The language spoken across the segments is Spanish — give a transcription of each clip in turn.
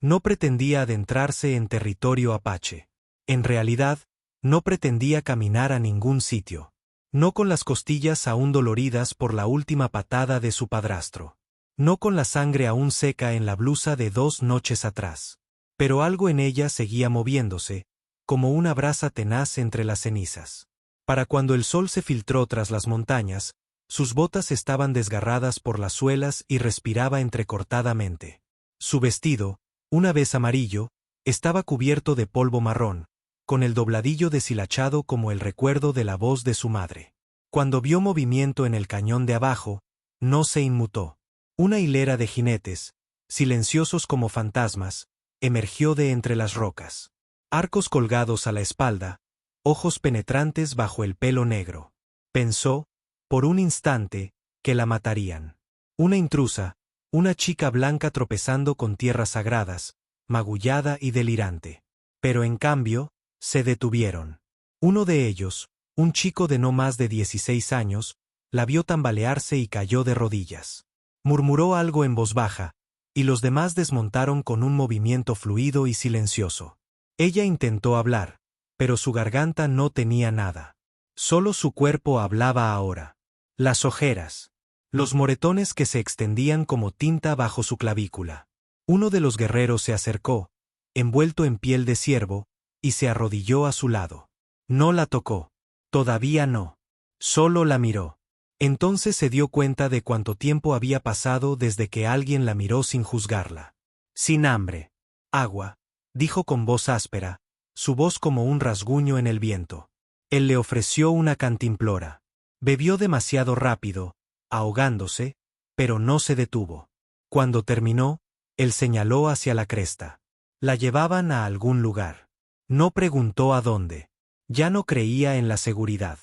No pretendía adentrarse en territorio apache. En realidad, no pretendía caminar a ningún sitio. No con las costillas aún doloridas por la última patada de su padrastro. No con la sangre aún seca en la blusa de 2 noches atrás. Pero algo en ella seguía moviéndose, como una brasa tenaz entre las cenizas. Para cuando el sol se filtró tras las montañas, sus botas estaban desgarradas por las suelas y respiraba entrecortadamente. Su vestido, una vez amarillo, estaba cubierto de polvo marrón, con el dobladillo deshilachado como el recuerdo de la voz de su madre. Cuando vio movimiento en el cañón de abajo, no se inmutó. Una hilera de jinetes, silenciosos como fantasmas, emergió de entre las rocas. Arcos colgados a la espalda, ojos penetrantes bajo el pelo negro. Pensó, por un instante, que la matarían. Una intrusa, una chica blanca tropezando con tierras sagradas, magullada y delirante. Pero en cambio, se detuvieron. Uno de ellos, un chico de no más de 16 años, la vio tambalearse y cayó de rodillas. Murmuró algo en voz baja, y los demás desmontaron con un movimiento fluido y silencioso. Ella intentó hablar, pero su garganta no tenía nada. Solo su cuerpo hablaba ahora. Las ojeras. Los moretones que se extendían como tinta bajo su clavícula. Uno de los guerreros se acercó, envuelto en piel de ciervo, y se arrodilló a su lado. No la tocó. Todavía no. Solo la miró. Entonces se dio cuenta de cuánto tiempo había pasado desde que alguien la miró sin juzgarla. Sin hambre. Agua, dijo con voz áspera, su voz como un rasguño en el viento. Él le ofreció una cantimplora. Bebió demasiado rápido, ahogándose, pero no se detuvo. Cuando terminó, él señaló hacia la cresta. La llevaban a algún lugar. No preguntó a dónde. Ya no creía en la seguridad.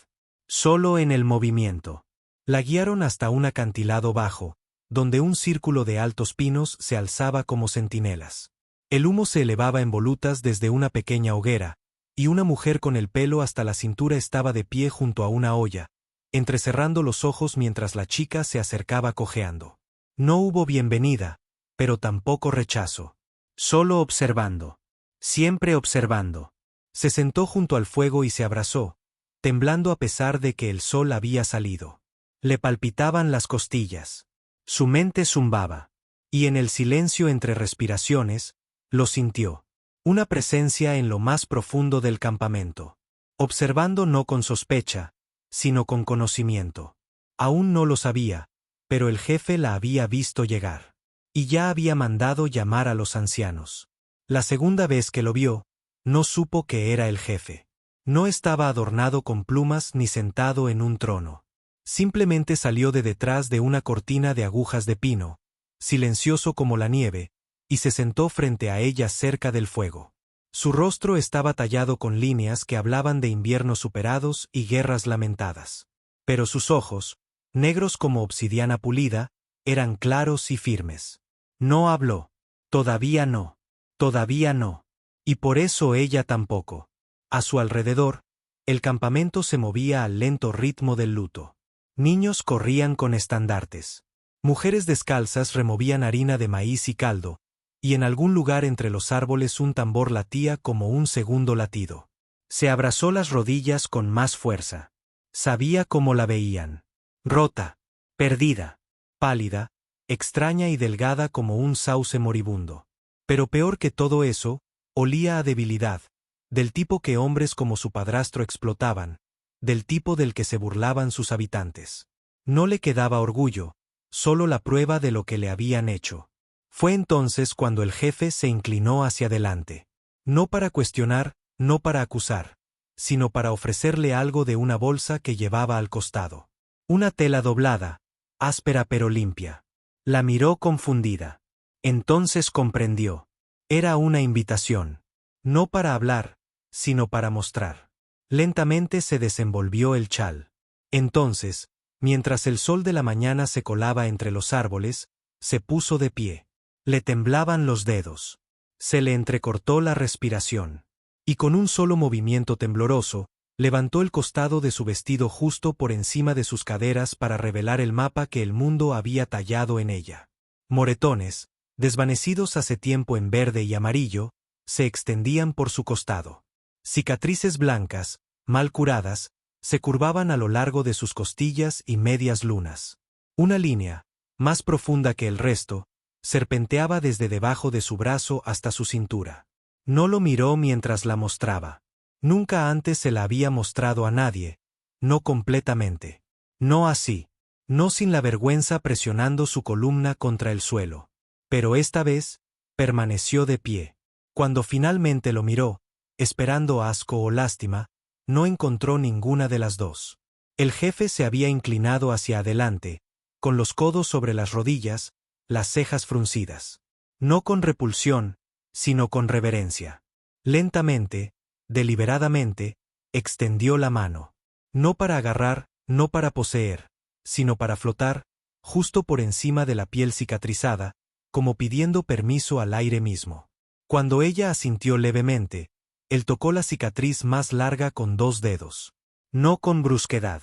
Solo en el movimiento. La guiaron hasta un acantilado bajo, donde un círculo de altos pinos se alzaba como centinelas. El humo se elevaba en volutas desde una pequeña hoguera, y una mujer con el pelo hasta la cintura estaba de pie junto a una olla, entrecerrando los ojos mientras la chica se acercaba cojeando. No hubo bienvenida, pero tampoco rechazo. Solo observando. Siempre observando. Se sentó junto al fuego y se abrazó, temblando a pesar de que el sol había salido. Le palpitaban las costillas. Su mente zumbaba. Y en el silencio entre respiraciones, lo sintió. Una presencia en lo más profundo del campamento. Observando no con sospecha, sino con conocimiento. Aún no lo sabía, pero el jefe la había visto llegar. Y ya había mandado llamar a los ancianos. La segunda vez que lo vio, no supo que era el jefe. No estaba adornado con plumas ni sentado en un trono. Simplemente salió de detrás de una cortina de agujas de pino, silencioso como la nieve, y se sentó frente a ella cerca del fuego. Su rostro estaba tallado con líneas que hablaban de inviernos superados y guerras lamentadas. Pero sus ojos, negros como obsidiana pulida, eran claros y firmes. No habló. Todavía no. Todavía no. Y por eso ella tampoco. A su alrededor, el campamento se movía al lento ritmo del luto. Niños corrían con estandartes. Mujeres descalzas removían harina de maíz y caldo, y en algún lugar entre los árboles un tambor latía como un segundo latido. Se abrazó las rodillas con más fuerza. Sabía cómo la veían. Rota, perdida, pálida, extraña y delgada como un sauce moribundo. Pero peor que todo eso, olía a debilidad, del tipo que hombres como su padrastro explotaban, del tipo del que se burlaban sus habitantes. No le quedaba orgullo, solo la prueba de lo que le habían hecho. Fue entonces cuando el jefe se inclinó hacia adelante. No para cuestionar, no para acusar, sino para ofrecerle algo de una bolsa que llevaba al costado. Una tela doblada, áspera pero limpia. La miró confundida. Entonces comprendió. Era una invitación. No para hablar, sino para mostrar. Lentamente se desenvolvió el chal. Entonces, mientras el sol de la mañana se colaba entre los árboles, se puso de pie. Le temblaban los dedos. Se le entrecortó la respiración. Y con un solo movimiento tembloroso, levantó el costado de su vestido justo por encima de sus caderas para revelar el mapa que el mundo había tallado en ella. Moretones, desvanecidos hace tiempo en verde y amarillo, se extendían por su costado. Cicatrices blancas, mal curadas, se curvaban a lo largo de sus costillas y medias lunas. Una línea, más profunda que el resto, serpenteaba desde debajo de su brazo hasta su cintura. No lo miró mientras la mostraba. Nunca antes se la había mostrado a nadie, no completamente. No así. No sin la vergüenza presionando su columna contra el suelo. Pero esta vez, permaneció de pie. Cuando finalmente lo miró, esperando asco o lástima, no encontró ninguna de las dos. El jefe se había inclinado hacia adelante, con los codos sobre las rodillas, las cejas fruncidas. No con repulsión, sino con reverencia. Lentamente, deliberadamente, extendió la mano. No para agarrar, no para poseer, sino para flotar, justo por encima de la piel cicatrizada, como pidiendo permiso al aire mismo. Cuando ella asintió levemente, él tocó la cicatriz más larga con 2 dedos. No con brusquedad.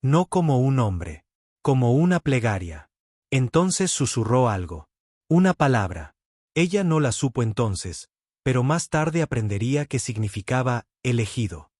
No como un hombre. Como una plegaria. Entonces susurró algo. Una palabra. Ella no la supo entonces, pero más tarde aprendería que significaba elegido.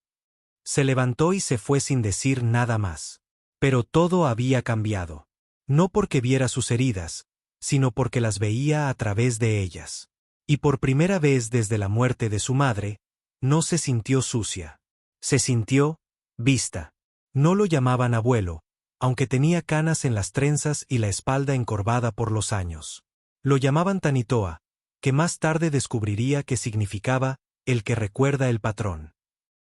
Se levantó y se fue sin decir nada más. Pero todo había cambiado. No porque viera sus heridas, sino porque las veía a través de ellas. Y por primera vez desde la muerte de su madre, no se sintió sucia. Se sintió vista. No lo llamaban abuelo, aunque tenía canas en las trenzas y la espalda encorvada por los años. Lo llamaban Tanitoa, que más tarde descubriría que significaba el que recuerda el patrón.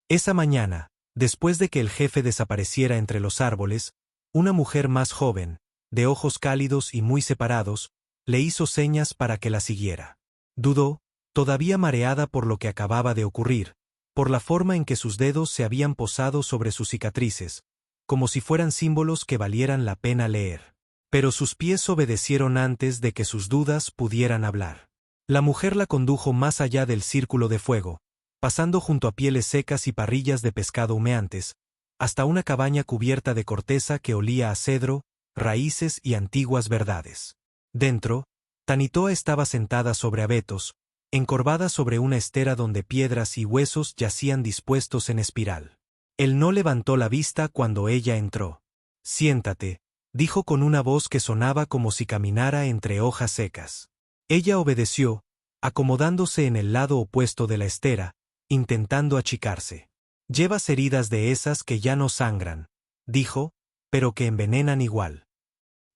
Esa mañana, después de que el jefe desapareciera entre los árboles, una mujer más joven, de ojos cálidos y muy separados, le hizo señas para que la siguiera. Dudó, todavía mareada por lo que acababa de ocurrir, por la forma en que sus dedos se habían posado sobre sus cicatrices, como si fueran símbolos que valieran la pena leer. Pero sus pies obedecieron antes de que sus dudas pudieran hablar. La mujer la condujo más allá del círculo de fuego, pasando junto a pieles secas y parrillas de pescado humeantes, hasta una cabaña cubierta de corteza que olía a cedro, raíces y antiguas verdades. Dentro, Tanitoa estaba sentada sobre abetos, encorvada sobre una estera donde piedras y huesos yacían dispuestos en espiral. Él no levantó la vista cuando ella entró. «Siéntate», dijo con una voz que sonaba como si caminara entre hojas secas. Ella obedeció, acomodándose en el lado opuesto de la estera, intentando achicarse. «Llevas heridas de esas que ya no sangran», dijo, «pero que envenenan igual».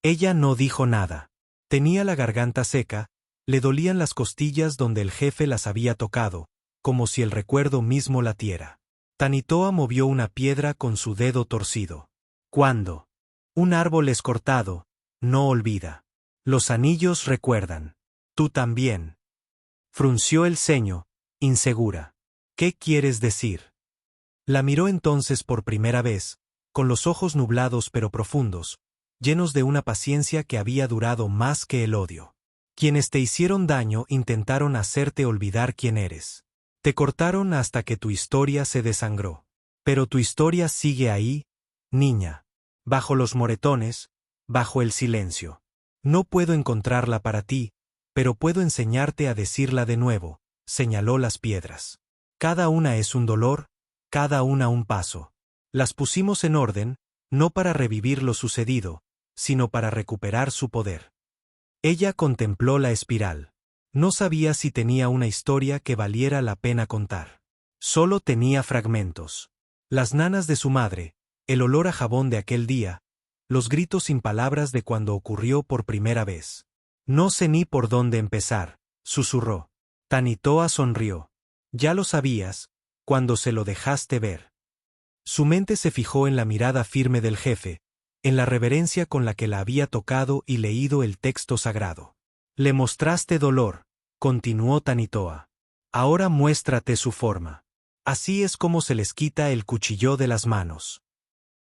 Ella no dijo nada. Tenía la garganta seca, le dolían las costillas donde el jefe las había tocado, como si el recuerdo mismo latiera. Tanitoa movió una piedra con su dedo torcido. «¿Cuándo? Un árbol es cortado, no olvida. Los anillos recuerdan. Tú también». Frunció el ceño, insegura. «¿Qué quieres decir?». La miró entonces por primera vez, con los ojos nublados pero profundos, llenos de una paciencia que había durado más que el odio. «Quienes te hicieron daño intentaron hacerte olvidar quién eres. Te cortaron hasta que tu historia se desangró. Pero tu historia sigue ahí, niña. Bajo los moretones, bajo el silencio. No puedo encontrarla para ti, pero puedo enseñarte a decirla de nuevo», señaló las piedras. «Cada una es un dolor, cada una un paso. Las pusimos en orden, no para revivir lo sucedido, sino para recuperar su poder». Ella contempló la espiral. No sabía si tenía una historia que valiera la pena contar. Solo tenía fragmentos. Las nanas de su madre, el olor a jabón de aquel día, los gritos sin palabras de cuando ocurrió por primera vez. «No sé ni por dónde empezar», susurró. Tanitoa sonrió. «Ya lo sabías, cuando se lo dejaste ver». Su mente se fijó en la mirada firme del jefe, en la reverencia con la que la había tocado y leído el texto sagrado. «Le mostraste dolor», continuó Tanitoa. «Ahora muéstrate su forma. Así es como se les quita el cuchillo de las manos».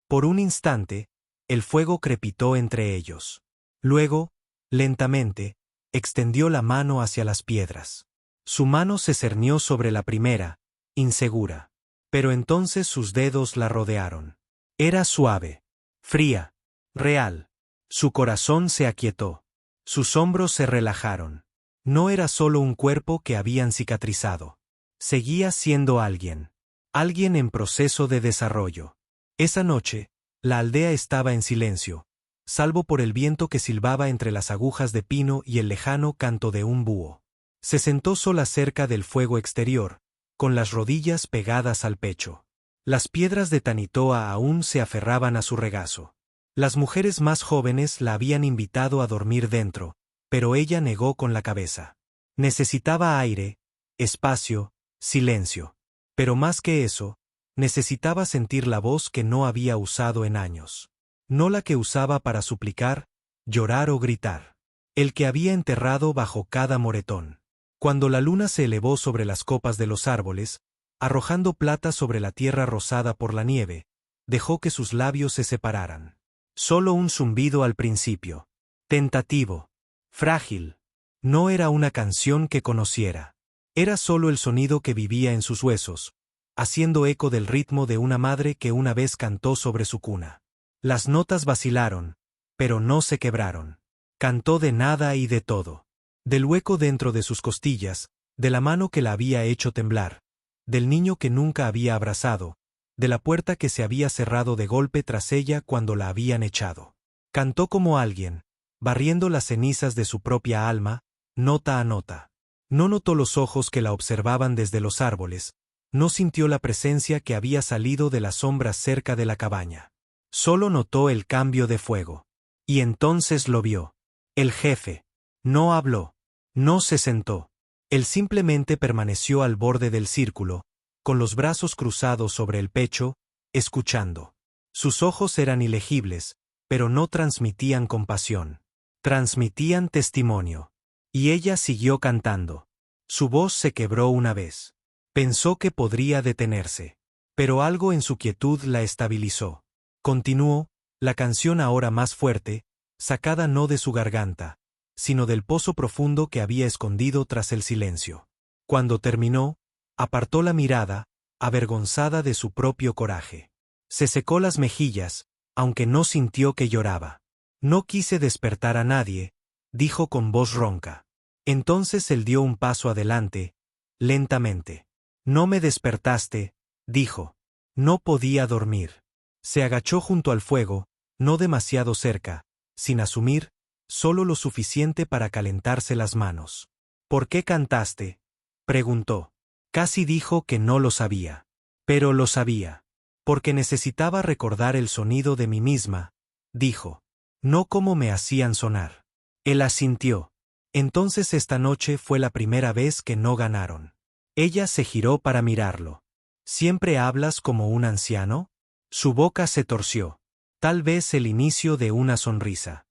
Por un instante, el fuego crepitó entre ellos. Luego, lentamente, extendió la mano hacia las piedras. Su mano se cernió sobre la primera, insegura. Pero entonces sus dedos la rodearon. Era suave, fría, real. Su corazón se aquietó. Sus hombros se relajaron. No era solo un cuerpo que habían cicatrizado. Seguía siendo alguien. Alguien en proceso de desarrollo. Esa noche, la aldea estaba en silencio, salvo por el viento que silbaba entre las agujas de pino y el lejano canto de un búho. Se sentó sola cerca del fuego exterior, con las rodillas pegadas al pecho. Las piedras de Tanitoa aún se aferraban a su regazo. Las mujeres más jóvenes la habían invitado a dormir dentro, pero ella negó con la cabeza. Necesitaba aire, espacio, silencio. Pero más que eso, necesitaba sentir la voz que no había usado en años. No la que usaba para suplicar, llorar o gritar. El que había enterrado bajo cada moretón. Cuando la luna se elevó sobre las copas de los árboles, arrojando plata sobre la tierra rosada por la nieve, dejó que sus labios se separaran. Solo un zumbido al principio. Tentativo. Frágil. No era una canción que conociera. Era solo el sonido que vivía en sus huesos, haciendo eco del ritmo de una madre que una vez cantó sobre su cuna. Las notas vacilaron, pero no se quebraron. Cantó de nada y de todo. Del hueco dentro de sus costillas, de la mano que la había hecho temblar, del niño que nunca había abrazado, de la puerta que se había cerrado de golpe tras ella cuando la habían echado. Cantó como alguien, barriendo las cenizas de su propia alma, nota a nota. No notó los ojos que la observaban desde los árboles, no sintió la presencia que había salido de las sombras cerca de la cabaña. Solo notó el cambio de fuego. Y entonces lo vio. El jefe. No habló. No se sentó. Él simplemente permaneció al borde del círculo, con los brazos cruzados sobre el pecho, escuchando. Sus ojos eran ilegibles, pero no transmitían compasión. Transmitían testimonio. Y ella siguió cantando. Su voz se quebró una vez. Pensó que podría detenerse. Pero algo en su quietud la estabilizó. Continuó, la canción ahora más fuerte, sacada no de su garganta, sino del pozo profundo que había escondido tras el silencio. Cuando terminó, apartó la mirada, avergonzada de su propio coraje. Se secó las mejillas, aunque no sintió que lloraba. No quise despertar a nadie, dijo con voz ronca. Entonces él dio un paso adelante, lentamente. No me despertaste, dijo. No podía dormir. Se agachó junto al fuego, no demasiado cerca, sin asumir, solo lo suficiente para calentarse las manos. ¿Por qué cantaste?, preguntó. Casi dijo que no lo sabía. Pero lo sabía. Porque necesitaba recordar el sonido de mí misma, dijo. No como me hacían sonar. Él asintió. Entonces esta noche fue la primera vez que no ganaron. Ella se giró para mirarlo. ¿Siempre hablas como un anciano? Su boca se torció. Tal vez el inicio de una sonrisa.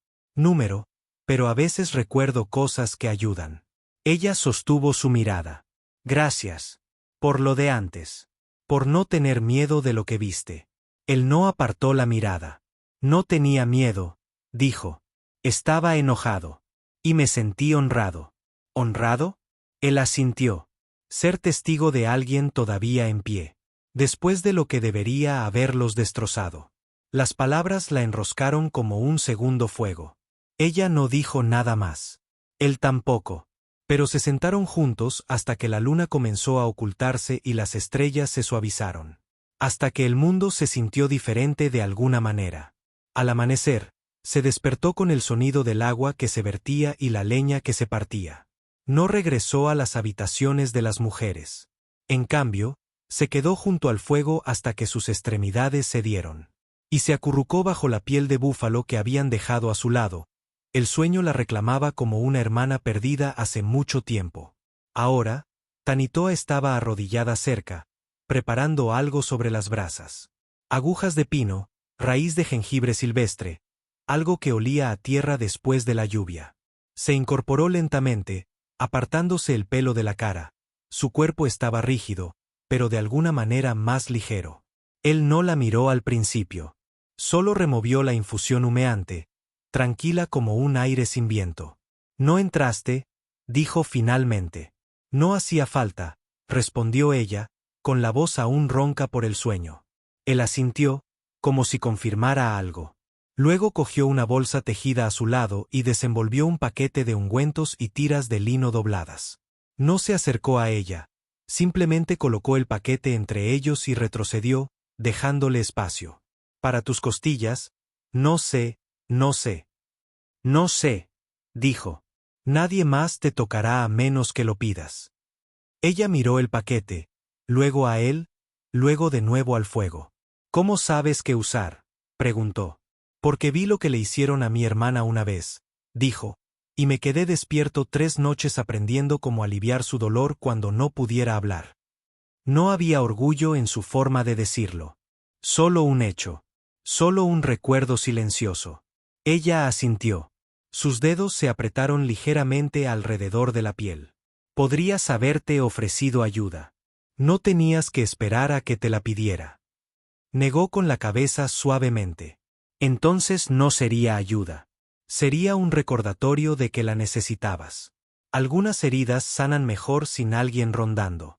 Pero a veces recuerdo cosas que ayudan. Ella sostuvo su mirada. Gracias. Por lo de antes. Por no tener miedo de lo que viste. Él no apartó la mirada. No tenía miedo, dijo. Estaba enojado. Y me sentí honrado. ¿Honrado? Él asintió. Ser testigo de alguien todavía en pie. Después de lo que debería haberlos destrozado. Las palabras la enroscaron como un segundo fuego. Ella no dijo nada más. Él tampoco. Pero se sentaron juntos hasta que la luna comenzó a ocultarse y las estrellas se suavizaron. Hasta que el mundo se sintió diferente de alguna manera. Al amanecer, se despertó con el sonido del agua que se vertía y la leña que se partía. No regresó a las habitaciones de las mujeres. En cambio, se quedó junto al fuego hasta que sus extremidades cedieron. Y se acurrucó bajo la piel de búfalo que habían dejado a su lado. El sueño la reclamaba como una hermana perdida hace mucho tiempo. Ahora, Tanitoa estaba arrodillada cerca, preparando algo sobre las brasas. Agujas de pino, raíz de jengibre silvestre, algo que olía a tierra después de la lluvia. Se incorporó lentamente, apartándose el pelo de la cara. Su cuerpo estaba rígido, pero de alguna manera más ligero. Él no la miró al principio. Solo removió la infusión humeante, tranquila como un aire sin viento. No entraste, dijo finalmente. No hacía falta, respondió ella, con la voz aún ronca por el sueño. Él asintió, como si confirmara algo. Luego cogió una bolsa tejida a su lado y desenvolvió un paquete de ungüentos y tiras de lino dobladas. No se acercó a ella, simplemente colocó el paquete entre ellos y retrocedió, dejándole espacio. Para tus costillas, no sé, no sé. No sé, dijo. Nadie más te tocará a menos que lo pidas. Ella miró el paquete, luego a él, luego de nuevo al fuego. ¿Cómo sabes qué usar?, preguntó. Porque vi lo que le hicieron a mi hermana una vez, dijo, y me quedé despierto 3 noches aprendiendo cómo aliviar su dolor cuando no pudiera hablar. No había orgullo en su forma de decirlo. Solo un hecho. Solo un recuerdo silencioso. Ella asintió. Sus dedos se apretaron ligeramente alrededor de la piel. Podrías haberte ofrecido ayuda. No tenías que esperar a que te la pidiera. Negó con la cabeza suavemente. Entonces no sería ayuda. Sería un recordatorio de que la necesitabas. Algunas heridas sanan mejor sin alguien rondando.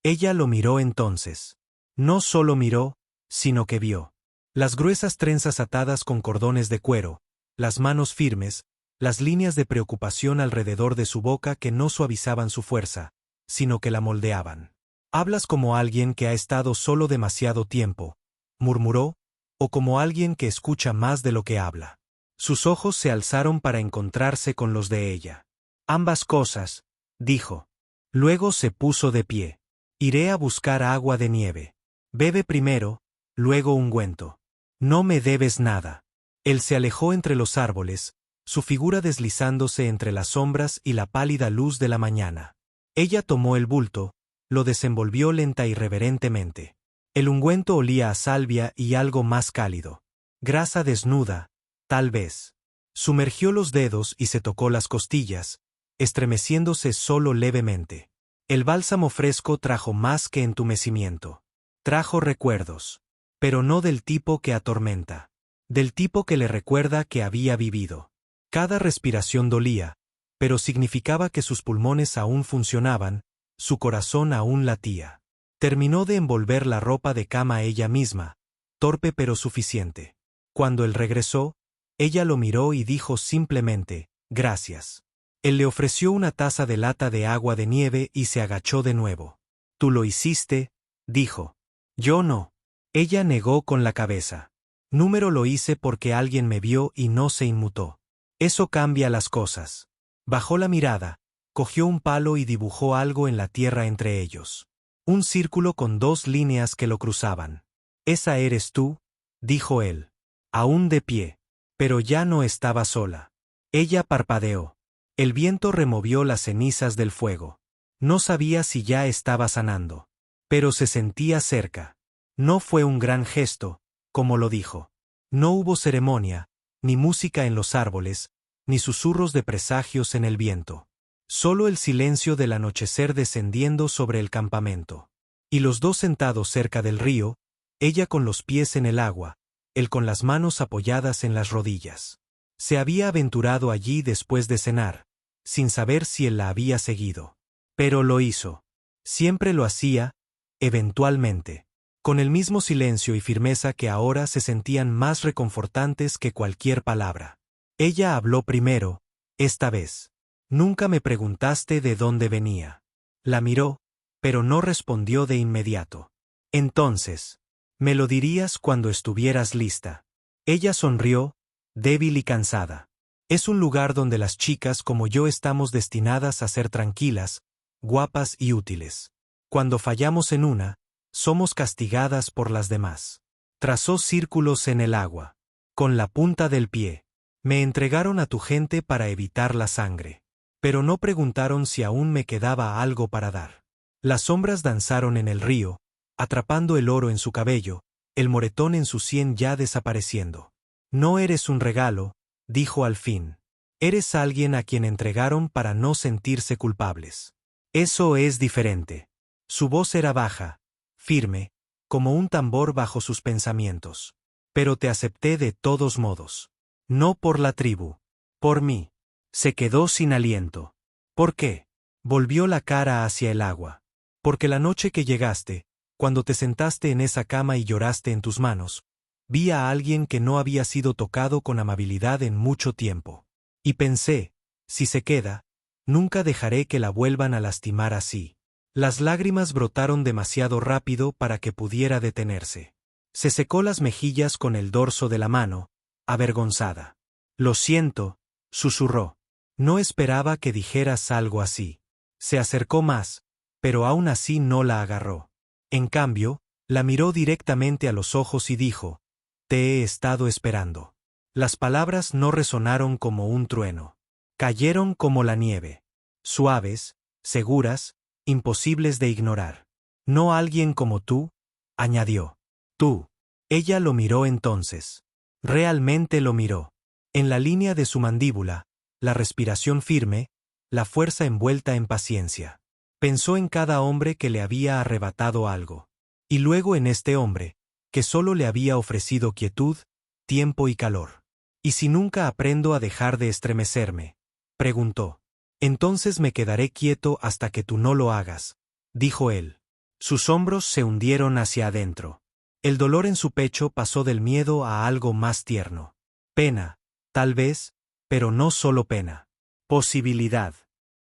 Ella lo miró entonces. No solo miró, sino que vio. Las gruesas trenzas atadas con cordones de cuero, las manos firmes, las líneas de preocupación alrededor de su boca que no suavizaban su fuerza, sino que la moldeaban. Hablas como alguien que ha estado solo demasiado tiempo, murmuró, o como alguien que escucha más de lo que habla. Sus ojos se alzaron para encontrarse con los de ella. Ambas cosas, dijo. Luego se puso de pie. Iré a buscar agua de nieve. Bebe primero, luego ungüento. No me debes nada. Él se alejó entre los árboles, su figura deslizándose entre las sombras y la pálida luz de la mañana. Ella tomó el bulto, lo desenvolvió lenta y reverentemente. El ungüento olía a salvia y algo más cálido. Grasa desnuda, tal vez. Sumergió los dedos y se tocó las costillas, estremeciéndose solo levemente. El bálsamo fresco trajo más que entumecimiento. Trajo recuerdos. Pero no del tipo que atormenta. Del tipo que le recuerda que había vivido. Cada respiración dolía, pero significaba que sus pulmones aún funcionaban, su corazón aún latía. Terminó de envolver la ropa de cama ella misma, torpe pero suficiente. Cuando él regresó, ella lo miró y dijo simplemente, gracias. Él le ofreció una taza de lata de agua de nieve y se agachó de nuevo. Tú lo hiciste, dijo. Yo no. Ella negó con la cabeza. Número lo hice porque alguien me vio y no se inmutó. Eso cambia las cosas. Bajó la mirada, cogió un palo y dibujó algo en la tierra entre ellos. Un círculo con 2 líneas que lo cruzaban. Esa eres tú, dijo él. Aún de pie. Pero ya no estaba sola. Ella parpadeó. El viento removió las cenizas del fuego. No sabía si ya estaba sanando. Pero se sentía cerca. No fue un gran gesto, como lo dijo. No hubo ceremonia, ni música en los árboles, ni susurros de presagios en el viento. Solo el silencio del anochecer descendiendo sobre el campamento. Y los dos sentados cerca del río, ella con los pies en el agua, él con las manos apoyadas en las rodillas. Se había aventurado allí después de cenar, sin saber si él la había seguido. Pero lo hizo. Siempre lo hacía, eventualmente. Con el mismo silencio y firmeza que ahora se sentían más reconfortantes que cualquier palabra. Ella habló primero, esta vez. Nunca me preguntaste de dónde venía. La miró, pero no respondió de inmediato. Entonces, me lo dirías cuando estuvieras lista. Ella sonrió, débil y cansada. Es un lugar donde las chicas como yo estamos destinadas a ser tranquilas, guapas y útiles. Cuando fallamos en una, somos castigadas por las demás. Trazó círculos en el agua. Con la punta del pie. Me entregaron a tu gente para evitar la sangre. Pero no preguntaron si aún me quedaba algo para dar. Las sombras danzaron en el río, atrapando el oro en su cabello, el moretón en su sien ya desapareciendo. No eres un regalo, dijo al fin. Eres alguien a quien entregaron para no sentirse culpables. Eso es diferente. Su voz era baja, firme, como un tambor bajo sus pensamientos. Pero te acepté de todos modos. No por la tribu. Por mí. Se quedó sin aliento. ¿Por qué? Volvió la cara hacia el agua. Porque la noche que llegaste, cuando te sentaste en esa cama y lloraste en tus manos, Vi a alguien que no había sido tocado con amabilidad en mucho tiempo. Y pensé, si se queda, nunca dejaré que la vuelvan a lastimar así. Las lágrimas brotaron demasiado rápido para que pudiera detenerse. Se secó las mejillas con el dorso de la mano, avergonzada. Lo siento, susurró. No esperaba que dijeras algo así. Se acercó más, pero aún así no la agarró. En cambio, la miró directamente a los ojos y dijo, «Te he estado esperando». Las palabras no resonaron como un trueno. Cayeron como la nieve. Suaves, seguras, imposibles de ignorar. «No alguien como tú», añadió. «Tú». Ella lo miró entonces. Realmente lo miró. En la línea de su mandíbula, la respiración firme, la fuerza envuelta en paciencia. Pensó en cada hombre que le había arrebatado algo. Y luego en este hombre, que solo le había ofrecido quietud, tiempo y calor. «¿Y si nunca aprendo a dejar de estremecerme?», preguntó. «Entonces me quedaré quieto hasta que tú no lo hagas», dijo él. Sus hombros se hundieron hacia adentro. El dolor en su pecho pasó del miedo a algo más tierno. Pena, tal vez, pero no solo pena. Posibilidad.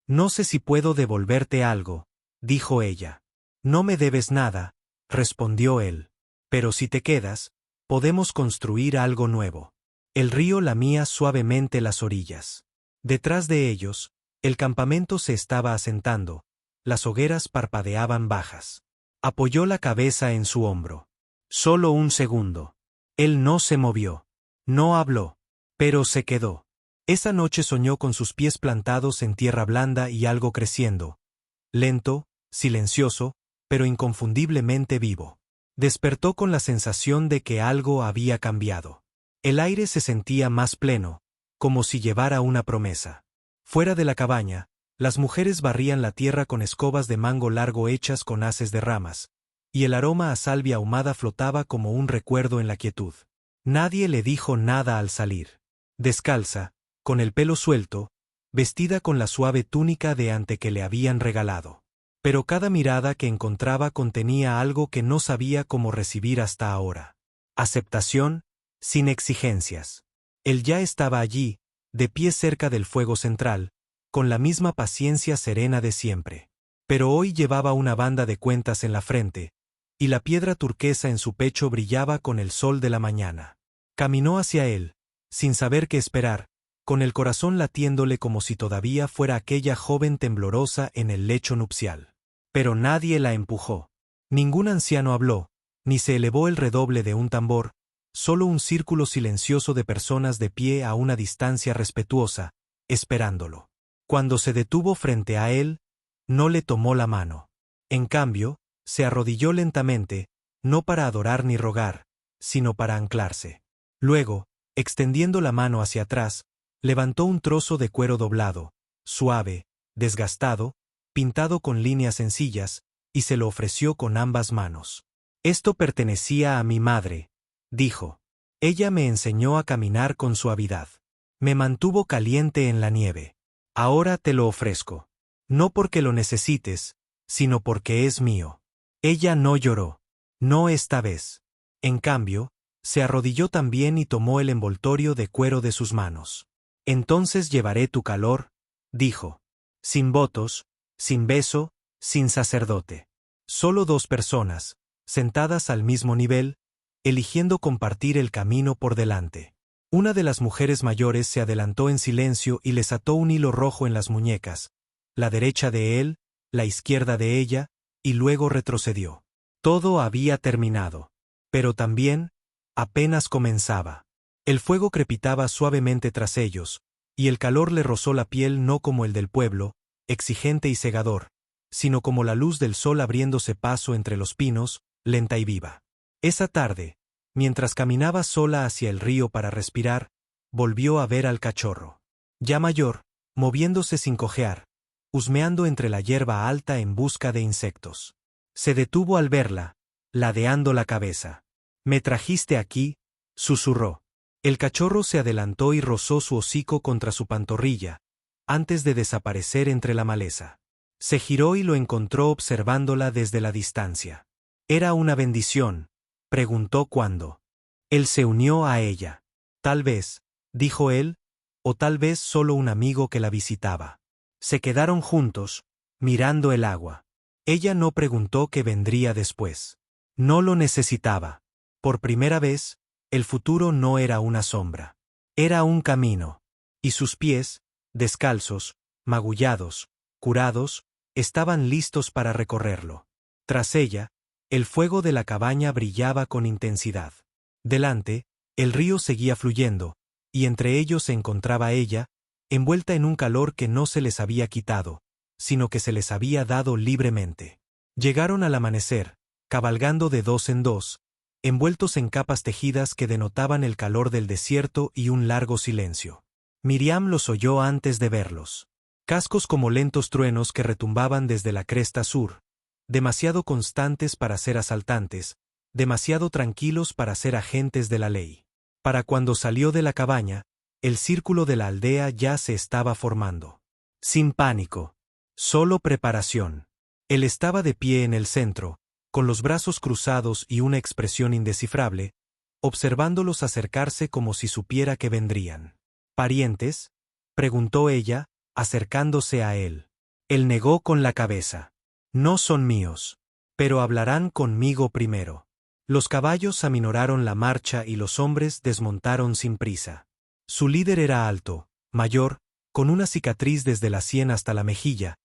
«No sé si puedo devolverte algo», dijo ella. «No me debes nada», respondió él. «Pero si te quedas, podemos construir algo nuevo». El río lamía suavemente las orillas. Detrás de ellos, el campamento se estaba asentando, las hogueras parpadeaban bajas. Apoyó la cabeza en su hombro. Solo un segundo. Él no se movió. No habló. Pero se quedó. Esa noche soñó con sus pies plantados en tierra blanda y algo creciendo. Lento, silencioso, pero inconfundiblemente vivo. Despertó con la sensación de que algo había cambiado. El aire se sentía más pleno, como si llevara una promesa. Fuera de la cabaña, las mujeres barrían la tierra con escobas de mango largo hechas con haces de ramas, y el aroma a salvia ahumada flotaba como un recuerdo en la quietud. Nadie le dijo nada al salir. Descalza, con el pelo suelto, vestida con la suave túnica de ante que le habían regalado. Pero cada mirada que encontraba contenía algo que no sabía cómo recibir hasta ahora. Aceptación, sin exigencias. Él ya estaba allí, de pie cerca del fuego central, con la misma paciencia serena de siempre. Pero hoy llevaba una banda de cuentas en la frente, y la piedra turquesa en su pecho brillaba con el sol de la mañana. Caminó hacia él, sin saber qué esperar, con el corazón latiéndole como si todavía fuera aquella joven temblorosa en el lecho nupcial. Pero nadie la empujó. Ningún anciano habló, ni se elevó el redoble de un tambor, solo un círculo silencioso de personas de pie a una distancia respetuosa, esperándolo. Cuando se detuvo frente a él, no le tomó la mano. En cambio, se arrodilló lentamente, no para adorar ni rogar, sino para anclarse. Luego, extendiendo la mano hacia atrás, levantó un trozo de cuero doblado, suave, desgastado, pintado con líneas sencillas, y se lo ofreció con ambas manos. «Esto pertenecía a mi madre», dijo. «Ella me enseñó a caminar con suavidad. Me mantuvo caliente en la nieve. Ahora te lo ofrezco. No porque lo necesites, sino porque es mío». Ella no lloró. No esta vez. En cambio, se arrodilló también y tomó el envoltorio de cuero de sus manos. «Entonces llevaré tu calor», dijo. Sin votos, sin beso, sin sacerdote. Solo dos personas, sentadas al mismo nivel, eligiendo compartir el camino por delante. Una de las mujeres mayores se adelantó en silencio y les ató un hilo rojo en las muñecas, la derecha de él, la izquierda de ella, y luego retrocedió. Todo había terminado. Pero también, apenas comenzaba. El fuego crepitaba suavemente tras ellos, y el calor le rozó la piel no como el del pueblo, exigente y cegador, sino como la luz del sol abriéndose paso entre los pinos, lenta y viva. Esa tarde, mientras caminaba sola hacia el río para respirar, volvió a ver al cachorro. Ya mayor, moviéndose sin cojear, husmeando entre la hierba alta en busca de insectos. Se detuvo al verla, ladeando la cabeza. «¿Me trajiste aquí?», susurró. El cachorro se adelantó y rozó su hocico contra su pantorrilla, antes de desaparecer entre la maleza. Se giró y lo encontró observándola desde la distancia. «¿Era una bendición?», preguntó cuando Él se unió a ella. Tal vez, dijo él, o tal vez solo un amigo que la visitaba. Se quedaron juntos, mirando el agua. Ella no preguntó qué vendría después. No lo necesitaba. Por primera vez, el futuro no era una sombra. Era un camino. Y sus pies, descalzos, magullados, curados, estaban listos para recorrerlo. Tras ella, el fuego de la cabaña brillaba con intensidad. Delante, el río seguía fluyendo, y entre ellos se encontraba ella, envuelta en un calor que no se les había quitado, sino que se les había dado libremente. Llegaron al amanecer, cabalgando de dos en dos, envueltos en capas tejidas que denotaban el calor del desierto y un largo silencio. Miriam los oyó antes de verlos. Cascos como lentos truenos que retumbaban desde la cresta sur, demasiado constantes para ser asaltantes, demasiado tranquilos para ser agentes de la ley. Para cuando salió de la cabaña, el círculo de la aldea ya se estaba formando. Sin pánico. Solo preparación. Él estaba de pie en el centro, con los brazos cruzados y una expresión indescifrable, observándolos acercarse como si supiera que vendrían. ¿Parientes?, preguntó ella, acercándose a él. Él negó con la cabeza. No son míos. Pero hablarán conmigo primero. Los caballos aminoraron la marcha y los hombres desmontaron sin prisa. Su líder era alto, mayor, con una cicatriz desde la sien hasta la mejilla,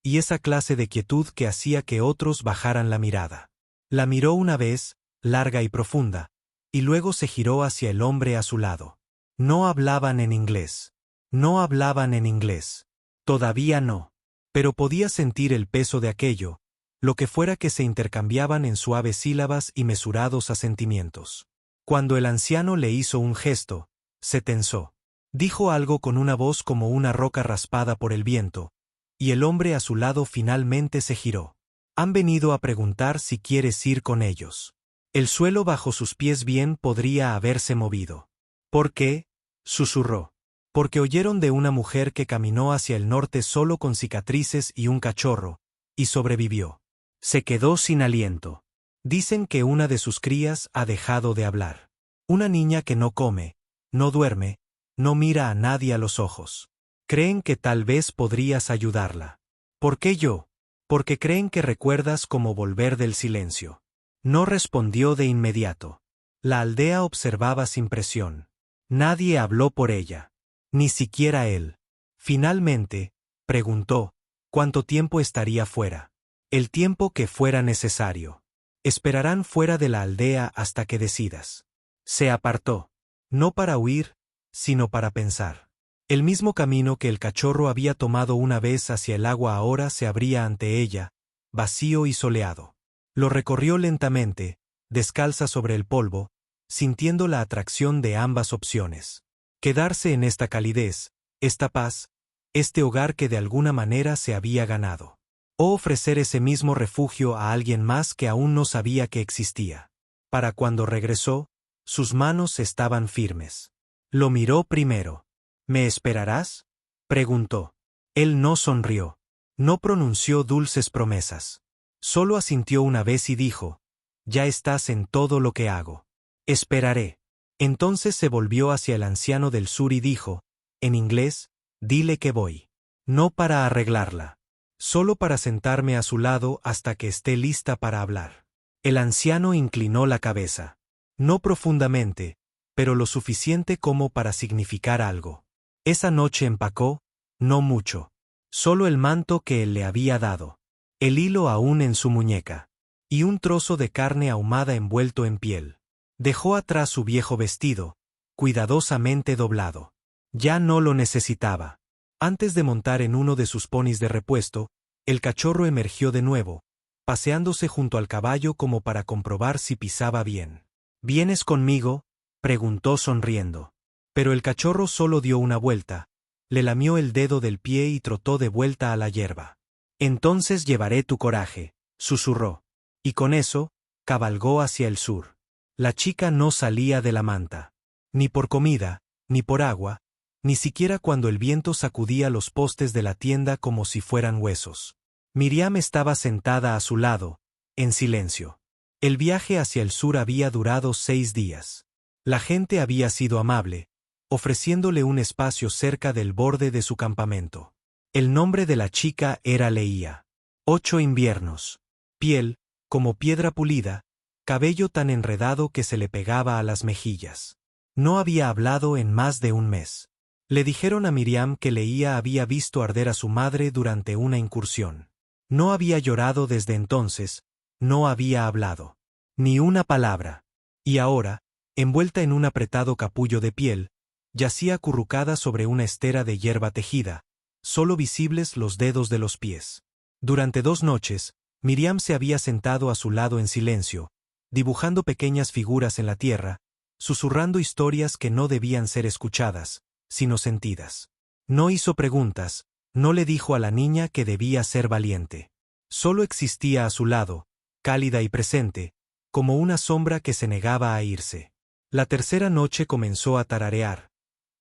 y esa clase de quietud que hacía que otros bajaran la mirada. La miró una vez, larga y profunda, y luego se giró hacia el hombre a su lado. No hablaban en inglés. No hablaban en inglés. Todavía no. Pero podía sentir el peso de aquello, lo que fuera que se intercambiaban en suaves sílabas y mesurados asentimientos. Cuando el anciano le hizo un gesto, se tensó. Dijo algo con una voz como una roca raspada por el viento, y el hombre a su lado finalmente se giró. Han venido a preguntar si quieres ir con ellos. El suelo bajo sus pies bien podría haberse movido. ¿Por qué?, susurró. Porque oyeron de una mujer que caminó hacia el norte solo con cicatrices y un cachorro, y sobrevivió. Se quedó sin aliento. Dicen que una de sus crías ha dejado de hablar. Una niña que no come, no duerme, no mira a nadie a los ojos. Creen que tal vez podrías ayudarla. ¿Por qué yo? Porque creen que recuerdas cómo volver del silencio. No respondió de inmediato. La aldea observaba sin presión. Nadie habló por ella. Ni siquiera él. Finalmente, preguntó, ¿cuánto tiempo estaría fuera? El tiempo que fuera necesario. Esperarán fuera de la aldea hasta que decidas. Se apartó. No para huir, sino para pensar. El mismo camino que el cachorro había tomado una vez hacia el agua ahora se abría ante ella, vacío y soleado. Lo recorrió lentamente, descalza sobre el polvo, sintiendo la atracción de ambas opciones. Quedarse en esta calidez, esta paz, este hogar que de alguna manera se había ganado. O ofrecer ese mismo refugio a alguien más que aún no sabía que existía. Para cuando regresó, sus manos estaban firmes. Lo miró primero. ¿Me esperarás?, preguntó. Él no sonrió. No pronunció dulces promesas. Solo asintió una vez y dijo, «Ya estás en todo lo que hago. Esperaré». Entonces se volvió hacia el anciano del sur y dijo, en inglés, «Dile que voy. No para arreglarla. Solo para sentarme a su lado hasta que esté lista para hablar». El anciano inclinó la cabeza. No profundamente, pero lo suficiente como para significar algo. Esa noche empacó, no mucho. Solo el manto que él le había dado. El hilo aún en su muñeca. Y un trozo de carne ahumada envuelto en piel. Dejó atrás su viejo vestido, cuidadosamente doblado. Ya no lo necesitaba. Antes de montar en uno de sus ponis de repuesto, el cachorro emergió de nuevo, paseándose junto al caballo como para comprobar si pisaba bien. «¿Vienes conmigo?», preguntó sonriendo. Pero el cachorro solo dio una vuelta, le lamió el dedo del pie y trotó de vuelta a la hierba. «Entonces llevaré tu coraje», susurró. Y con eso, cabalgó hacia el sur. La chica no salía de la manta. Ni por comida, ni por agua, ni siquiera cuando el viento sacudía los postes de la tienda como si fueran huesos. Miriam estaba sentada a su lado, en silencio. El viaje hacia el sur había durado 6 días. La gente había sido amable, ofreciéndole un espacio cerca del borde de su campamento. El nombre de la chica era Leía. 8 inviernos. Piel, como piedra pulida, cabello tan enredado que se le pegaba a las mejillas. No había hablado en más de un mes. Le dijeron a Miriam que Leía había visto arder a su madre durante una incursión. No había llorado desde entonces, no había hablado. Ni una palabra. Y ahora, envuelta en un apretado capullo de piel, yacía acurrucada sobre una estera de hierba tejida, solo visibles los dedos de los pies. Durante 2 noches, Miriam se había sentado a su lado en silencio, dibujando pequeñas figuras en la tierra, susurrando historias que no debían ser escuchadas, sino sentidas. No hizo preguntas, no le dijo a la niña que debía ser valiente. Solo existía a su lado, cálida y presente, como una sombra que se negaba a irse. La tercera noche comenzó a tararear,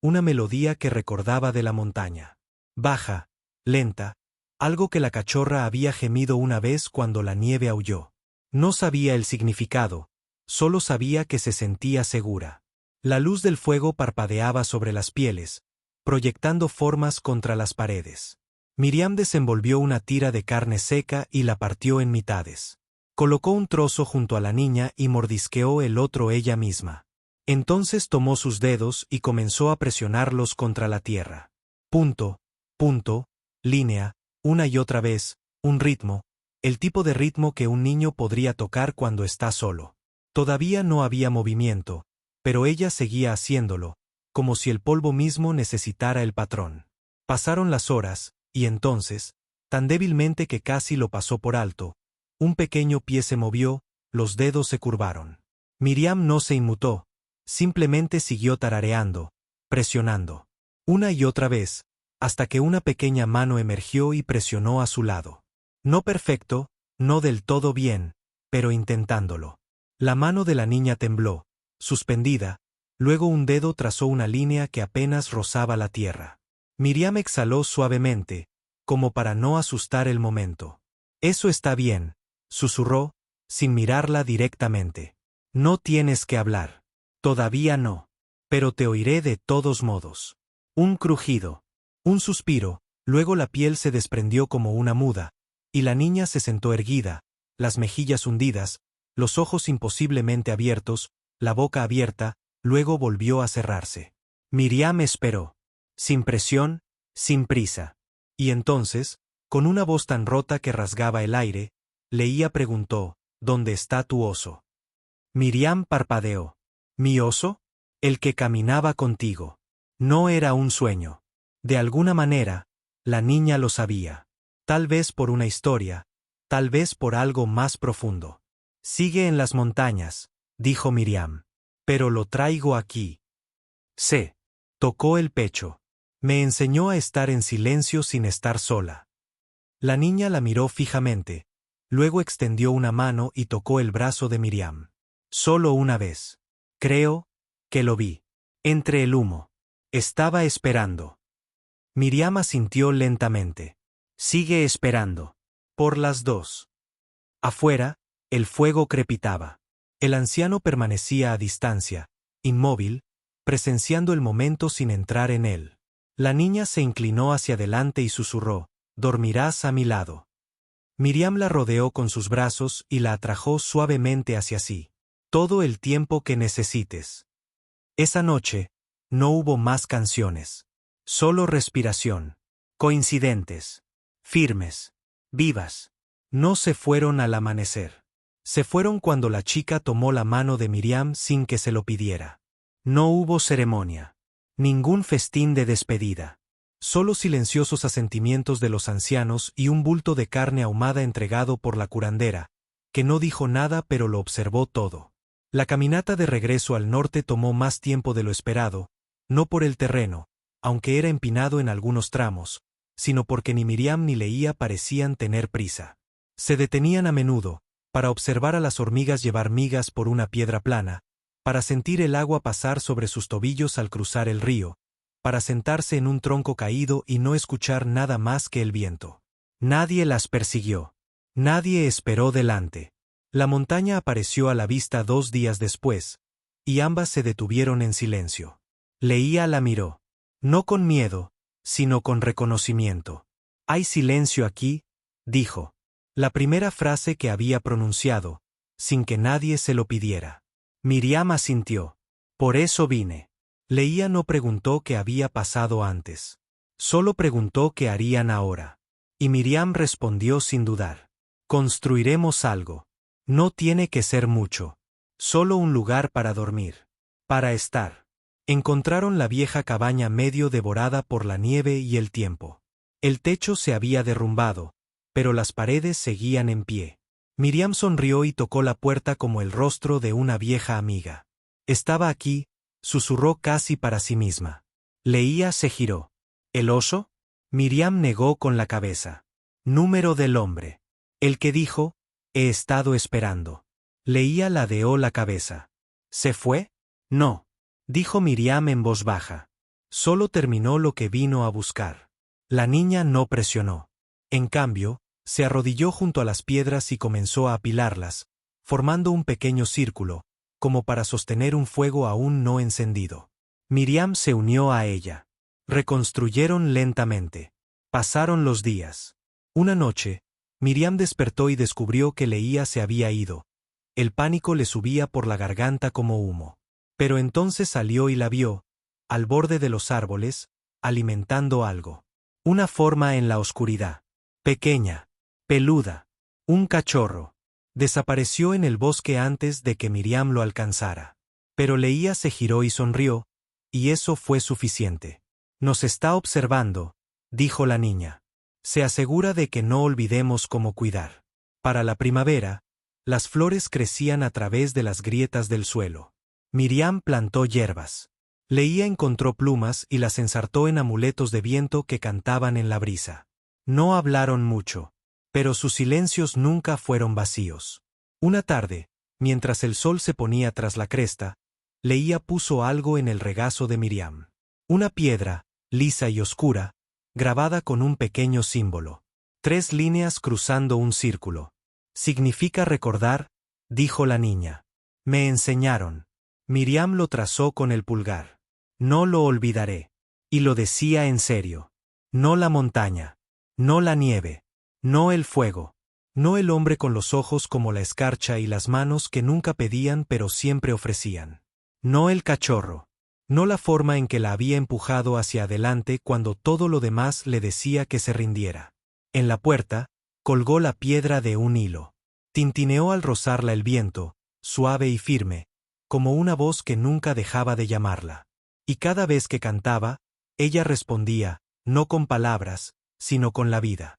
una melodía que recordaba de la montaña. Baja, lenta, algo que la cachorra había gemido una vez cuando la nieve aulló. No sabía el significado, solo sabía que se sentía segura. La luz del fuego parpadeaba sobre las pieles, proyectando formas contra las paredes. Miriam desenvolvió una tira de carne seca y la partió en mitades. Colocó un trozo junto a la niña y mordisqueó el otro ella misma. Entonces tomó sus dedos y comenzó a presionarlos contra la tierra. Punto, punto, línea, una y otra vez, un ritmo, el tipo de ritmo que un niño podría tocar cuando está solo. Todavía no había movimiento, pero ella seguía haciéndolo, como si el polvo mismo necesitara el patrón. Pasaron las horas, y entonces, tan débilmente que casi lo pasó por alto, un pequeño pie se movió, los dedos se curvaron. Miriam no se inmutó, simplemente siguió tarareando, presionando. Una y otra vez, hasta que una pequeña mano emergió y presionó a su lado. No perfecto, no del todo bien, pero intentándolo. La mano de la niña tembló, suspendida, luego un dedo trazó una línea que apenas rozaba la tierra. Miriam exhaló suavemente, como para no asustar el momento. Eso está bien, susurró, sin mirarla directamente. No tienes que hablar. Todavía no. Pero te oiré de todos modos. Un crujido. Un suspiro, luego la piel se desprendió como una muda, y la niña se sentó erguida, las mejillas hundidas, los ojos imposiblemente abiertos, la boca abierta, luego volvió a cerrarse. Miriam esperó. Sin presión, sin prisa. Y entonces, con una voz tan rota que rasgaba el aire, Leía preguntó, ¿dónde está tu oso? Miriam parpadeó. ¿Mi oso? El que caminaba contigo. No era un sueño. De alguna manera, la niña lo sabía. Tal vez por una historia, tal vez por algo más profundo. Sigue en las montañas, dijo Miriam. Pero lo traigo aquí. Se tocó el pecho. Me enseñó a estar en silencio sin estar sola. La niña la miró fijamente, luego extendió una mano y tocó el brazo de Miriam. Solo una vez. Creo que lo vi. Entre el humo. Estaba esperando. Miriam asintió lentamente. Sigue esperando. Por las 2. Afuera, el fuego crepitaba. El anciano permanecía a distancia, inmóvil, presenciando el momento sin entrar en él. La niña se inclinó hacia adelante y susurró, «Dormirás a mi lado». Miriam la rodeó con sus brazos y la atrajo suavemente hacia sí. «Todo el tiempo que necesites». Esa noche, no hubo más canciones. Solo respiración. Coincidentes. Firmes. Vivas. No se fueron al amanecer. Se fueron cuando la chica tomó la mano de Miriam sin que se lo pidiera. No hubo ceremonia. Ningún festín de despedida. Solo silenciosos asentimientos de los ancianos y un bulto de carne ahumada entregado por la curandera, que no dijo nada pero lo observó todo. La caminata de regreso al norte tomó más tiempo de lo esperado, no por el terreno, aunque era empinado en algunos tramos, sino porque ni Miriam ni Leía parecían tener prisa. Se detenían a menudo, para observar a las hormigas llevar migas por una piedra plana, para sentir el agua pasar sobre sus tobillos al cruzar el río, para sentarse en un tronco caído y no escuchar nada más que el viento. Nadie las persiguió. Nadie esperó delante. La montaña apareció a la vista 2 días después, y ambas se detuvieron en silencio. Leía la miró. No con miedo, sino con reconocimiento. «Hay silencio aquí», dijo. La primera frase que había pronunciado, sin que nadie se lo pidiera. Miriam asintió. «Por eso vine». Leía no preguntó qué había pasado antes. Solo preguntó qué harían ahora. Y Miriam respondió sin dudar. «Construiremos algo. No tiene que ser mucho. Solo un lugar para dormir. Para estar». Encontraron la vieja cabaña medio devorada por la nieve y el tiempo. El techo se había derrumbado, pero las paredes seguían en pie. Miriam sonrió y tocó la puerta como el rostro de una vieja amiga. «Estaba aquí», susurró casi para sí misma. Leía se giró. «¿El oso?» Miriam negó con la cabeza. «Número del hombre. El que dijo, he estado esperando». Leía ladeó la cabeza. «¿Se fue?» «No», dijo Miriam en voz baja. «Solo terminó lo que vino a buscar». La niña no presionó. En cambio, se arrodilló junto a las piedras y comenzó a apilarlas, formando un pequeño círculo, como para sostener un fuego aún no encendido. Miriam se unió a ella. Reconstruyeron lentamente. Pasaron los días. Una noche, Miriam despertó y descubrió que Leía se había ido. El pánico le subía por la garganta como humo. Pero entonces salió y la vio, al borde de los árboles, alimentando algo. Una forma en la oscuridad. Pequeña. Peluda. Un cachorro. Desapareció en el bosque antes de que Miriam lo alcanzara. Pero Leía se giró y sonrió, y eso fue suficiente. «Nos está observando», dijo la niña. «Se asegura de que no olvidemos cómo cuidar». Para la primavera, las flores crecían a través de las grietas del suelo. Miriam plantó hierbas. Leía encontró plumas y las ensartó en amuletos de viento que cantaban en la brisa. No hablaron mucho, pero sus silencios nunca fueron vacíos. Una tarde, mientras el sol se ponía tras la cresta, Leía puso algo en el regazo de Miriam. Una piedra, lisa y oscura, grabada con un pequeño símbolo. 3 líneas cruzando un círculo. «Significa recordar», dijo la niña. «Me enseñaron». Miriam lo trazó con el pulgar. «No lo olvidaré». Y lo decía en serio. No la montaña. No la nieve. No el fuego. No el hombre con los ojos como la escarcha y las manos que nunca pedían pero siempre ofrecían. No el cachorro. No la forma en que la había empujado hacia adelante cuando todo lo demás le decía que se rindiera. En la puerta, colgó la piedra de un hilo. Tintineó al rozarla el viento, suave y firme, como una voz que nunca dejaba de llamarla. Y cada vez que cantaba, ella respondía, no con palabras, sino con la vida.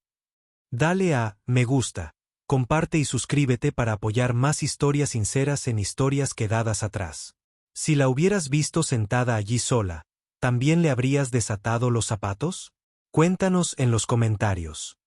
Dale a me gusta, comparte y suscríbete para apoyar más historias sinceras en Historias Quedadas Atrás. Si la hubieras visto sentada allí sola, ¿también le habrías desatado los zapatos? Cuéntanos en los comentarios.